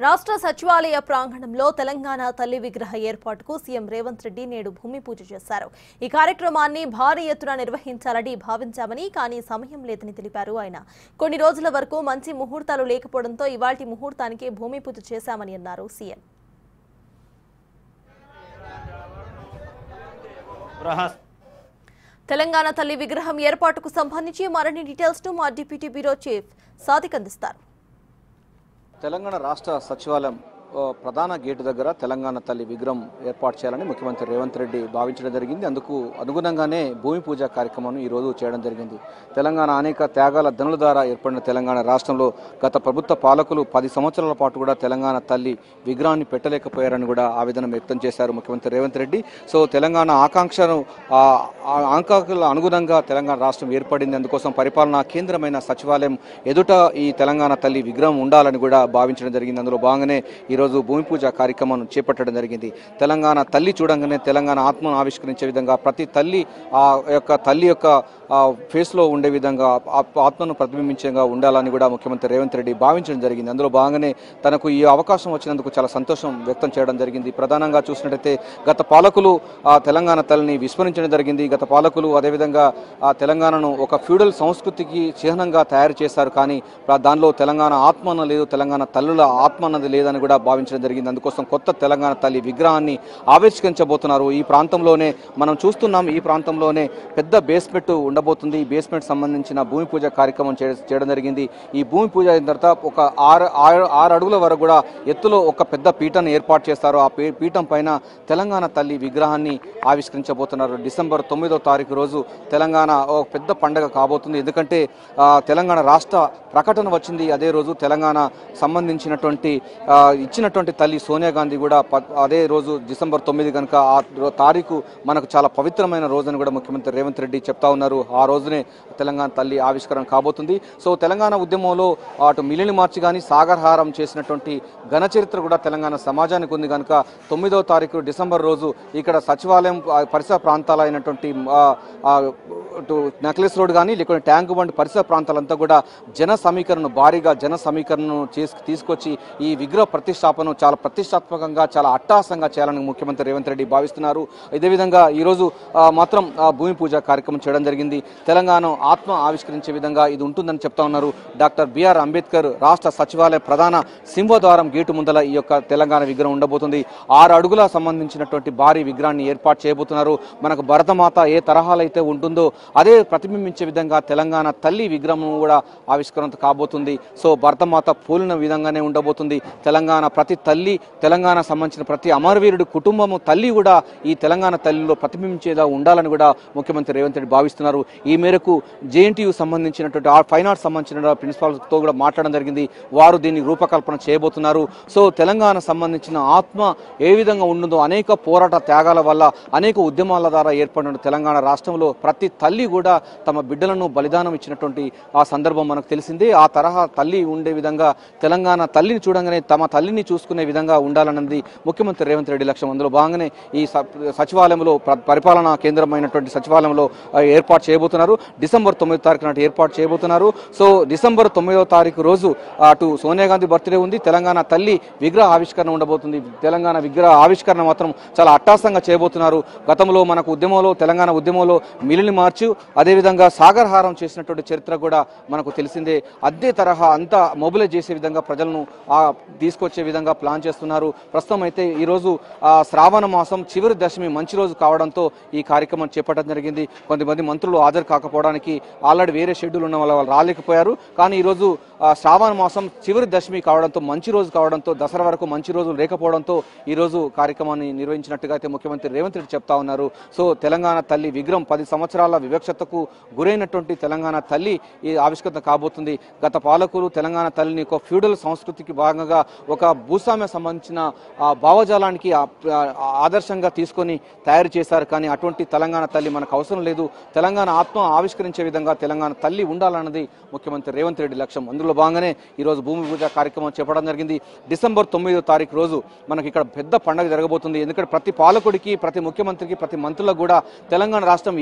రాష్ట్ర సచివాలయ ప్రాంగణంలో తెలంగాణ తల్లి విగ్రహ ఏర్పాటుకు సీఎం రేవంత్ రెడ్డి నేడు భూమి పూజ చేశారు. ఈ కార్యక్రమాన్ని భారీ ఎత్తున నిర్వహించాలని భావించామని కానీ సమయం లేదని తెలిపారు ఆయన. కొన్ని రోజుల వరకు మంచి ముహూర్తాలు లేకపోవడంతో ఇవాల్టి ముహూర్తానికి భూమి పూజ చేశామని అన్నారు సీఎం. తెలంగాణ తల్లి విగ్రహం ఏర్పాటుకు సంబంధించి మరిన్ని డీటెయిల్స్ ను మా డిప్యూటీ బ్యూరో చీఫ్ సాదిక్ అందిస్తారు. తెలంగాణ రాష్ట్ర సచివాలయం ప్రధాన గేటు దగ్గర తెలంగాణ తల్లి విగ్రహం ఏర్పాటు చేయాలని ముఖ్యమంత్రి రేవంత్ రెడ్డి భావించడం జరిగింది. అందుకు అనుగుణంగానే భూమి పూజ కార్యక్రమాన్ని ఈరోజు చేయడం జరిగింది. తెలంగాణ అనేక త్యాగాల ధనుల ద్వారా ఏర్పడిన తెలంగాణ రాష్ట్రంలో గత ప్రభుత్వ పాలకులు 10 సంవత్సరాల పాటు కూడా తెలంగాణ తల్లి విగ్రహాన్ని పెట్టలేకపోయారని కూడా ఆవేదన వ్యక్తం చేశారు ముఖ్యమంత్రి రేవంత్ రెడ్డి. సో తెలంగాణ ఆకాంక్షల అనుగుణంగా తెలంగాణ రాష్ట్రం ఏర్పడింది. అందుకోసం పరిపాలనా కేంద్రమైన సచివాలయం ఎదుట ఈ తెలంగాణ తల్లి విగ్రహం ఉండాలని కూడా భావించడం జరిగింది. అందులో భాగంగానే ఈరోజు భూమి పూజ కార్యక్రమం చేపట్టడం జరిగింది. తెలంగాణ తల్లి చూడంగానే తెలంగాణ ఆత్మను ఆవిష్కరించే విధంగా ప్రతి తల్లి తల్లి యొక్క ఫేస్ లో ఉండే విధంగా ఆత్మను ప్రతిబింబించేగా ఉండాలని కూడా ముఖ్యమంత్రి రేవంత్ రెడ్డి భావించడం జరిగింది. అందులో భాగంగానే తనకు ఈ అవకాశం వచ్చినందుకు చాలా సంతోషం వ్యక్తం చేయడం జరిగింది. ప్రధానంగా చూసినట్టయితే గత పాలకులు తెలంగాణ తల్లిని విస్మరించడం జరిగింది. గత పాలకులు అదేవిధంగా తెలంగాణను ఒక ఫ్యూడల్ సంస్కృతికి చిహ్నంగా తయారు చేశారు. కానీ దానిలో తెలంగాణ ఆత్మ అన్నది లేదు, తెలంగాణ తల్లుల ఆత్మ అన్నది లేదని కూడా భావించడం జరిగింది. అందుకోసం కొత్త తెలంగాణ తల్లి విగ్రహాన్ని ఆవిష్కరించబోతున్నారు. ఈ ప్రాంతంలోనే మనం చూస్తున్నాం, ఈ ప్రాంతంలోనే పెద్ద బేస్మెంట్ ఉండబోతుంది. ఈ బేస్మెంట్ సంబంధించిన భూమి పూజ కార్యక్రమం చేయడం జరిగింది. ఈ భూమి పూజ అయిన తర్వాత ఒక 6 అడుగుల వరకు కూడా ఎత్తులో ఒక పెద్ద పీఠాన్ని ఏర్పాటు చేస్తారు. ఆ పీఠం పైన తెలంగాణ తల్లి విగ్రహాన్ని ఆవిష్కరించబోతున్నారు. డిసెంబర్ 9వ తారీఖు రోజు తెలంగాణ ఒక పెద్ద పండుగ కాబోతుంది. ఎందుకంటే తెలంగాణ రాష్ట్ర ప్రకటన వచ్చింది. అదే రోజు తెలంగాణ సంబంధించినటువంటి ఇచ్చినటువంటి తల్లి సోనియా గాంధీ కూడా అదే రోజు డిసెంబర్ 9 కనుక ఆ తారీఖు మనకు చాలా పవిత్రమైన రోజు అని కూడా ముఖ్యమంత్రి రేవంత్ రెడ్డి చెప్తా ఉన్నారు. ఆ రోజునే తెలంగాణ తల్లి ఆవిష్కరణ కాబోతుంది. సో తెలంగాణ ఉద్యమంలో అటు మిలిని మార్చి కానీ సాగర్హారం చేసినటువంటి ఘన చరిత్ర కూడా తెలంగాణ సమాజానికి ఉంది కనుక 9వ తారీఖు డిసెంబర్ రోజు ఇక్కడ సచివాలయం పరిసర ప్రాంతాలు అయినటువంటి నెక్లెస్ రోడ్ కానీ లేకుంటే ట్యాంక్ బండ్ పరిసర ప్రాంతాలంతా కూడా భారీగా జన సమీకరణను తీసుకొచ్చి ఈ విగ్రహ ప్రతిష్టాపన చాలా ప్రతిష్టాత్మకంగా చాలా అట్టాసంగా చేయాలని ముఖ్యమంత్రి రేవంత్ రెడ్డి భావిస్తున్నారు. ఇదే విధంగా ఈరోజు మాత్రం భూమి పూజ కార్యక్రమం చేయడం జరిగింది. తెలంగాణ ఆత్మ ఆవిష్కరించే విధంగా ఇది ఉంటుందని చెప్తా ఉన్నారు. డాక్టర్ బిఆర్ అంబేద్కర్ రాష్ట్ర సచివాలయ ప్రధాన సింహద్వారం గేటు ముందల ఈ యొక్క తెలంగాణ విగ్రహం ఉండబోతుంది. 6 అడుగుల సంబంధించినటువంటి భారీ విగ్రహాన్ని ఏర్పాటు చేయబోతున్నారు. మనకు భరతమాత ఏ తరహాలో అయితే ఉంటుందో అదే ప్రతిబింబించే విధంగా తెలంగాణ తల్లి విగ్రహం కూడా ఆవిష్కరణ కాబోతుంది. సో భరతమాత పోలిన విధంగానే ఉండబోతుంది. తెలంగాణ ప్రతి తల్లి, తెలంగాణ సంబంధించిన ప్రతి అమరవీరుడు కుటుంబము తల్లి కూడా ఈ తెలంగాణ తల్లిలో ప్రతిబింబించేలా ఉండాలని కూడా ముఖ్యమంత్రి రేవంత్ రెడ్డి భావిస్తున్నారు. ఈ మేరకు జేఎన్టీయూ సంబంధించినటువంటి ఫైన్ ఆర్ట్స్ సంబంధించిన ప్రిన్సిపాల్తో కూడా మాట్లాడడం జరిగింది. వారు దీన్ని రూపకల్పన చేయబోతున్నారు. సో తెలంగాణ సంబంధించిన ఆత్మ ఏ విధంగా ఉంటుందో అనేక పోరాట త్యాగాల వల్ల అనేక ఉద్యమాల ద్వారా ఏర్పడిన తెలంగాణ రాష్ట్రంలో ప్రతి తల్లి కూడా తమ బిడ్డలను బలిదానం ఇచ్చినటువంటి ఆ సందర్భం మనకు తెలిసిందే. ఆ తరహా తల్లి ఉండే విధంగా తెలంగాణ తల్లిని చూడంగానే తమ తల్లిని చూసుకునే విధంగా ఉండాలన్నది ముఖ్యమంత్రి రేవంత్ రెడ్డి లక్ష్యం. అందులో భాగంగానే ఈ సచివాలయంలో పరిపాలనా కేంద్రమైనటువంటి సచివాలయంలో ఏర్పాటు చేయబోతున్నారు. డిసెంబర్ 9వ తారీఖు నాటి ఏర్పాటు చేయబోతున్నారు. సో డిసెంబర్ 9వ తారీఖు రోజు అటు సోనియా గాంధీ బర్త్డే ఉంది, తెలంగాణ తల్లి విగ్రహ ఆవిష్కరణ ఉండబోతుంది. తెలంగాణ విగ్రహ ఆవిష్కరణ మాత్రం చాలా అట్టాసంగా చేయబోతున్నారు. గతంలో మనకు ఉద్యమంలో తెలంగాణ ఉద్యమంలో మిలిని మార్చు అదేవిధంగా సాగర్హారం చేసినటువంటి చరిత్ర కూడా మనకు తెలిసిందే. అదే తరహా అంతా మొబిలైజ్ చేసే విధంగా ప్రజలను తీసుకొచ్చే విధంగా ప్లాన్ చేస్తున్నారు. ప్రస్తుతం అయితే ఈరోజు శ్రావణ మాసం చివరి దశమి మంచి రోజు కావడంతో ఈ కార్యక్రమం చేపట్టడం జరిగింది. కొంతమంది మంత్రులు హాజరు కాకపోవడానికి ఆల్రెడీ వేరే షెడ్యూల్ ఉన్న వాళ్ళు రాలేకపోయారు. కానీ ఈరోజు శ్రావణ మాసం చివరి దశమి కావడంతో మంచి రోజు కావడంతో దసరా వరకు మంచి రోజులు లేకపోవడంతో ఈరోజు కార్యక్రమాన్ని నిర్వహించినట్టుగా అయితే ముఖ్యమంత్రి రేవంత్ రెడ్డి చెప్తా ఉన్నారు. సో తెలంగాణ తల్లి విగ్రహం 10 సంవత్సరాల వివక్షతకు గురైనటువంటి తెలంగాణ తల్లి ఈ ఆవిష్కరణ కాబోతుంది. గత పాలకులు తెలంగాణ తల్లిని ఒక ఫ్యూడల్ సంస్కృతికి భాగంగా ఒక భూస్వామ్య సంబంధించిన భావజాలానికి ఆదర్శంగా తీసుకొని తయారు చేశారు. కానీ అటువంటి తెలంగాణ తల్లి మనకు అవసరం లేదు. తెలంగాణ ఆత్మ ఆవిష్కరించే విధంగా తెలంగాణ తల్లి ఉండాలన్నది ముఖ్యమంత్రి రేవంత్ రెడ్డి లక్ష్యం. అందులో భాగంగానే ఈరోజు భూమి పూజ కార్యక్రమం చేపట్టడం జరిగింది. డిసెంబర్ 9వ తారీఖు రోజు మనకి ఇక్కడ పెద్ద పండుగ జరగబోతుంది. ఎందుకంటే ప్రతి పాలకుడికి, ప్రతి ముఖ్యమంత్రికి, ప్రతి మంత్రులకు కూడా తెలంగాణ రాష్ట్రం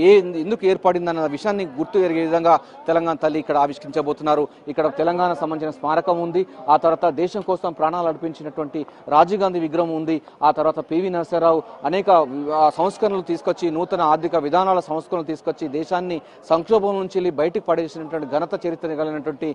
ఎందుకు ఏర్పడిందన్న విషయాన్ని గుర్తు జరిగే విధంగా తెలంగాణ తల్లి ఇక్కడ ఆవిష్కరించబోతున్నారు. ఇక్కడ తెలంగాణ సంబంధించిన స్మారకం ఉంది. ఆ తర్వాత దేశం కోసం ప్రాణాలు అర్పించిన నిర్మించినటువంటి రాజీవ్ గాంధీ విగ్రహం ఉంది. ఆ తర్వాత పివి నరసింహారావు అనేక సంస్కరణలు తీసుకొచ్చి నూతన ఆర్థిక విధానాల సంస్కరణలు తీసుకొచ్చి దేశాన్ని సంక్షోభం నుంచి బయటకు పడేసినటువంటి ఘనత చరిత్ర కలిగినటువంటి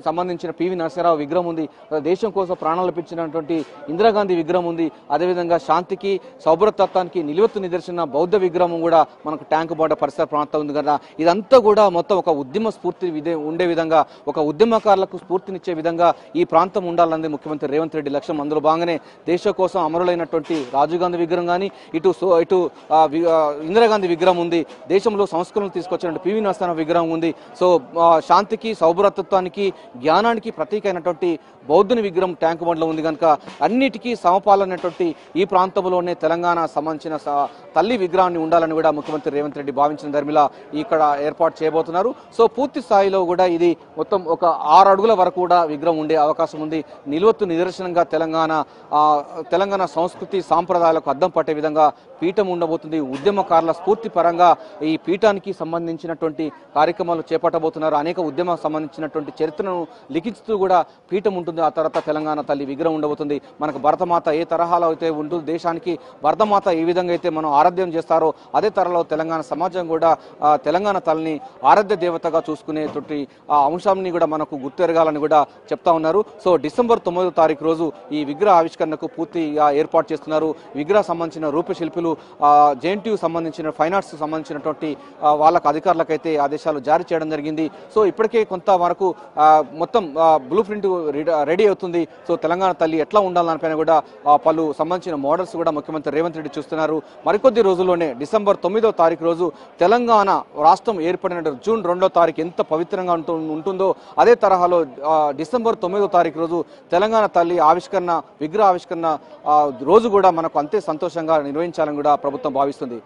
సంబంధించిన పివి నరసింహారావు విగ్రహం ఉంది. దేశం కోసం ప్రాణాలు పెంచినటువంటి ఇందిరాగాంధీ విగ్రహం ఉంది. అదేవిధంగా శాంతికి సౌభ్రతత్వానికి నిలువెత్తు నిదర్శన బౌద్ధ విగ్రహం కూడా మనకు ట్యాంక్ బండ్ పరిసర ప్రాంతం ఉంది కదా. ఇదంతా కూడా మొత్తం ఒక ఉద్యమ స్ఫూర్తి ఉండే విధంగా, ఒక ఉద్యమకారులకు స్ఫూర్తినిచ్చే విధంగా ఈ ప్రాంతం ఉండాలన్నది ముఖ్యమంత్రి రేవంత్ రెడ్డి లక్ష్యం. అందులో భాగంగానే దేశం కోసం అమరులైనటువంటి రాజీవ్ గాంధీ విగ్రహం కానీ, ఇటు ఇందిరాగాంధీ విగ్రహం ఉంది. దేశంలో సంస్కరణలు తీసుకొచ్చినటువంటి పివి నరసింహారావు విగ్రహం ఉంది. సో శాంతికి సౌభ్రతత్వానికి జ్ఞానానికి ప్రతీక అయినటువంటి బౌద్ధుని విగ్రహం ట్యాంక్ బండ్లో ఉంది కనుక అన్నిటికీ సమపాలైనటువంటి ఈ ప్రాంతంలోనే తెలంగాణ సంబంధించిన తల్లి విగ్రహాన్ని ఉండాలని కూడా ముఖ్యమంత్రి రేవంత్ రెడ్డి భావించిన ధర్మిలా ఇక్కడ ఏర్పాటు చేయబోతున్నారు. సో పూర్తి స్థాయిలో కూడా ఇది మొత్తం ఒక 6 అడుగుల వరకు కూడా విగ్రహం ఉండే అవకాశం ఉంది. నిలువెత్తు నిదర్శనంగా తెలంగాణ సంస్కృతి సాంప్రదాయాలకు అద్దం పట్టే విధంగా పీఠం ఉండబోతుంది. ఉద్యమకారుల స్ఫూర్తి పరంగా ఈ పీఠానికి సంబంధించినటువంటి కార్యక్రమాలు చేపట్టబోతున్నారు. అనేక ఉద్యమం సంబంధించినటువంటి చరిత్రను లిఖించుతూ కూడా పీఠం ఉంటుంది. ఆ తర్వాత తెలంగాణ తల్లి విగ్రహం ఉండబోతుంది. మనకు భరతమాత ఏ తరహాలో అయితే ఉంటుంది, దేశానికి భరతమాత ఏ విధంగా అయితే మనం ఆరాధ్యం చేస్తారో అదే తరహాలో తెలంగాణ సమాజం కూడా తెలంగాణ తల్లిని ఆరాధ్య దేవతగా చూసుకునేటువంటి ఆ అంశాన్ని కూడా మనకు గుర్తెరగాలని కూడా చెప్తా ఉన్నారు. సో డిసెంబర్ 9వ తారీఖు రోజు ఈ విగ్రహ ఆవిష్కరణకు పూర్తిగా ఏర్పాటు చేస్తున్నారు. విగ్రహ సంబంధించిన రూపశిల్పులు జేఎన్టీయూ సంబంధించిన ఫైన్ ఆర్ట్స్ సంబంధించినటువంటి వాళ్ళకు అధికారులకైతే ఆదేశాలు జారీ చేయడం జరిగింది. సో ఇప్పటికే కొంత వరకు మొత్తం బ్లూ ప్రింట్ రెడీ అవుతుంది. సో తెలంగాణ తల్లి ఎట్లా ఉండాలనిపైన కూడా పలు సంబంధించిన మోడల్స్ కూడా ముఖ్యమంత్రి రేవంత్ రెడ్డి చూస్తున్నారు. మరికొద్ది రోజుల్లోనే డిసెంబర్ 9వ తారీఖు రోజు తెలంగాణ రాష్ట్రం ఏర్పడిన జూన్ 2వ తారీఖు ఎంత పవిత్రంగా ఉంటుందో అదే తరహాలో డిసెంబర్ 9వ తారీఖు రోజు తెలంగాణ తల్లి విగ్రహ ఆవిష్కరణ రోజు కూడా మనకు అంతే సంతోషంగా నిర్వహించాలని కూడా ప్రభుత్వం భావిస్తుంది.